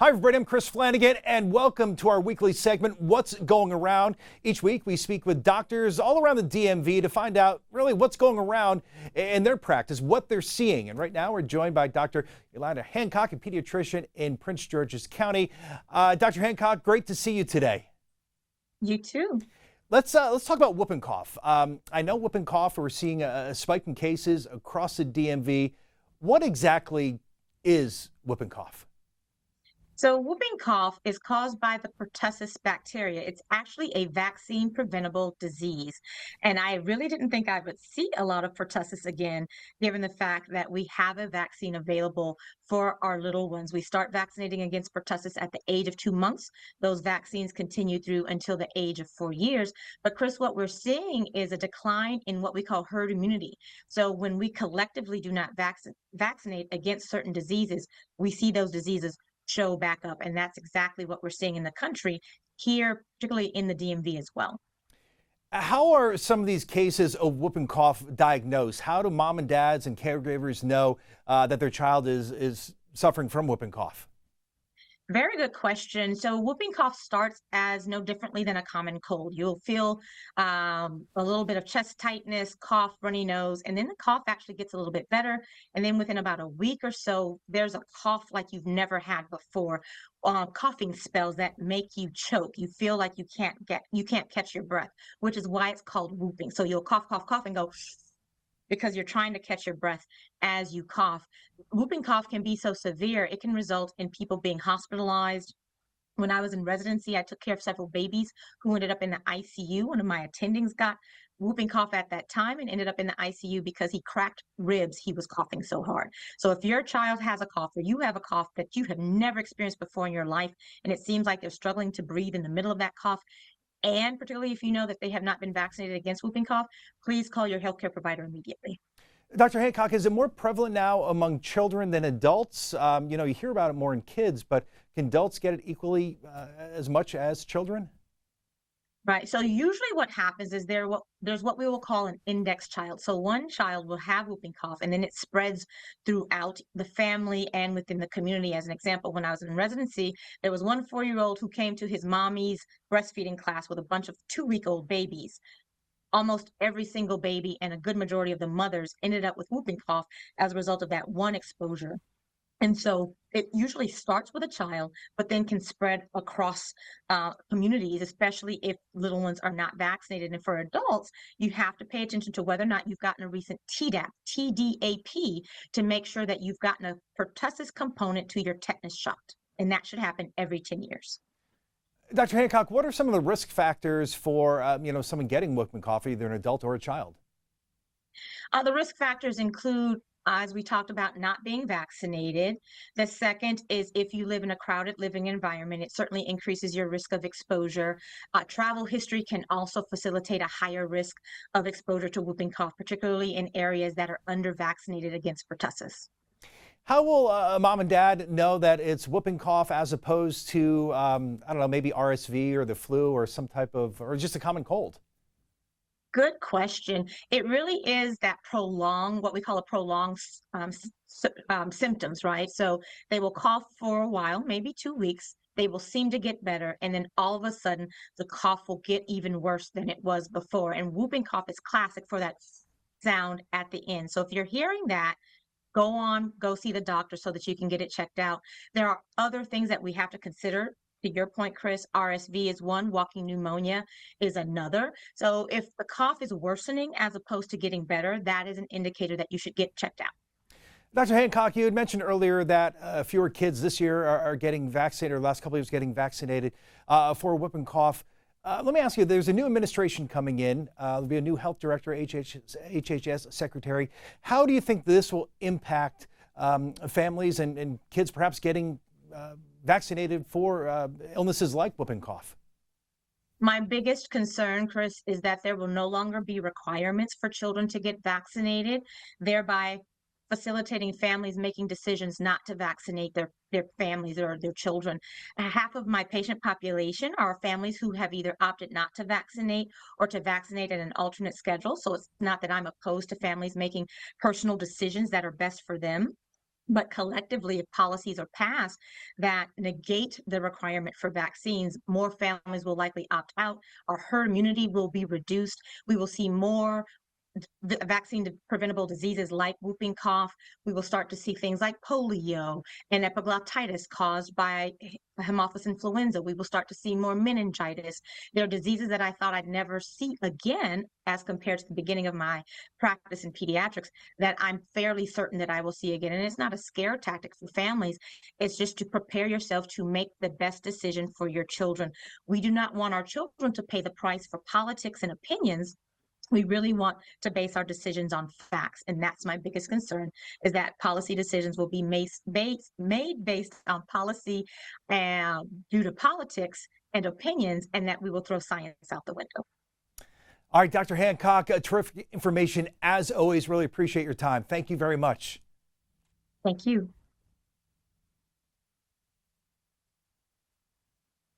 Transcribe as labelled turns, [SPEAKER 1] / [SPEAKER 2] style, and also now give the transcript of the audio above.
[SPEAKER 1] Hi, everybody. I'm Chris Flanagan, and welcome to our weekly segment, What's Going Around. Each week, we speak with doctors all around the DMV to find out really what's going around in their practice, what they're seeing. And right now, we're joined by Dr. Yolanda Hancock, a pediatrician in Prince George's County. Dr. Hancock, great to see you today.
[SPEAKER 2] You too.
[SPEAKER 1] Let's talk about whooping cough. I know whooping cough, we're seeing a spike in cases across the DMV. What exactly is whooping cough?
[SPEAKER 2] So, whooping cough is caused by the pertussis bacteria. It's actually a vaccine preventable disease. And I really didn't think I would see a lot of pertussis again, given the fact that we have a vaccine available for our little ones. We start vaccinating against pertussis at the age of 2 months. Those vaccines continue through until the age of 4 years. But, Chris, what we're seeing is a decline in what we call herd immunity. So, when we collectively do not vaccinate against certain diseases, we see those diseases show back up. And that's exactly what we're seeing in the country here, particularly in the DMV as well.
[SPEAKER 1] How are some of these cases of whooping cough diagnosed? How do mom and dads and caregivers know that their child is suffering from whooping cough?
[SPEAKER 2] Very good question. So, whooping cough starts as no differently than a common cold. You'll feel a little bit of chest tightness, cough, runny nose, and then the cough actually gets a little bit better. And then within about a week or so, there's a cough like you've never had before. Coughing spells that make you choke. You feel like you can't catch your breath, which is why it's called whooping. So you'll cough, cough, cough, and go because you're trying to catch your breath as you cough. Whooping cough can be so severe, it can result in people being hospitalized. When I was in residency, I took care of several babies who ended up in the ICU. One of my attendings got whooping cough at that time and ended up in the ICU because he cracked ribs. He was coughing so hard. So if your child has a cough or you have a cough that you have never experienced before in your life, and it seems like they're struggling to breathe in the middle of that cough, and particularly if you know that they have not been vaccinated against whooping cough, please call your healthcare provider immediately.
[SPEAKER 1] Dr. Hancock, is it more prevalent now among children than adults? You hear about it more in kids, but can adults get it equally as much as children?
[SPEAKER 2] Right. So usually what happens is there's what we will call an index child. So one child will have whooping cough and then it spreads throughout the family and within the community. As an example, when I was in residency, there was one 4-year-old who came to his mommy's breastfeeding class with a bunch of 2-week-old babies. Almost every single baby and a good majority of the mothers ended up with whooping cough as a result of that one exposure. And so it usually starts with a child, but then can spread across communities, especially if little ones are not vaccinated. And for adults, you have to pay attention to whether or not you've gotten a recent TDAP, to make sure that you've gotten a pertussis component to your tetanus shot. And that should happen every 10 years.
[SPEAKER 1] Dr. Hancock, what are some of the risk factors for someone getting whooping cough, either an adult or a child?
[SPEAKER 2] The risk factors include, as we talked about, not being vaccinated. The second is if you live in a crowded living environment, it certainly increases your risk of exposure. Travel history can also facilitate a higher risk of exposure to whooping cough, particularly in areas that are under vaccinated against pertussis.
[SPEAKER 1] How will mom and dad know that it's whooping cough as opposed to, I don't know, maybe RSV or the flu or some type of, or just a common cold?
[SPEAKER 2] Good question. It really is that prolonged, what we call a prolonged symptoms, right? So they will cough for a while, maybe 2 weeks. They will seem to get better. And then all of a sudden, the cough will get even worse than it was before. And whooping cough is classic for that sound at the end. So if you're hearing that, go see the doctor so that you can get it checked out. There are other things that we have to consider. To your point, Chris, RSV is one, walking pneumonia is another. So if the cough is worsening as opposed to getting better, that is an indicator that you should get checked out.
[SPEAKER 1] Dr. Hancock, you had mentioned earlier that fewer kids this year are getting vaccinated, or the last couple of years getting vaccinated for whooping cough. Let me ask you, there's a new administration coming in. There'll be a new health director, HHS secretary. How do you think this will impact families and kids perhaps getting vaccinated for illnesses like whooping cough?
[SPEAKER 2] My biggest concern, Chris, is that there will no longer be requirements for children to get vaccinated, thereby facilitating families making decisions not to vaccinate their families or their children. Half of my patient population are families who have either opted not to vaccinate or to vaccinate at an alternate schedule. So it's not that I'm opposed to families making personal decisions that are best for them. But collectively, if policies are passed that negate the requirement for vaccines, more families will likely opt out. Our herd immunity will be reduced. We will see more vaccine preventable diseases like whooping cough. We will start to see things like polio and epiglottitis caused by Haemophilus influenza. We will start to see more meningitis. There are diseases that I thought I'd never see again as compared to the beginning of my practice in pediatrics that I'm fairly certain that I will see again. And it's not a scare tactic for families. It's just to prepare yourself to make the best decision for your children. We do not want our children to pay the price for politics and opinions. We really want to base our decisions on facts, and that's my biggest concern, is that policy decisions will be made based on policy and due to politics and opinions, and that we will throw science out the window.
[SPEAKER 1] All right, Dr. Hancock, terrific information as always. Really appreciate your time. Thank you very much.
[SPEAKER 2] Thank you.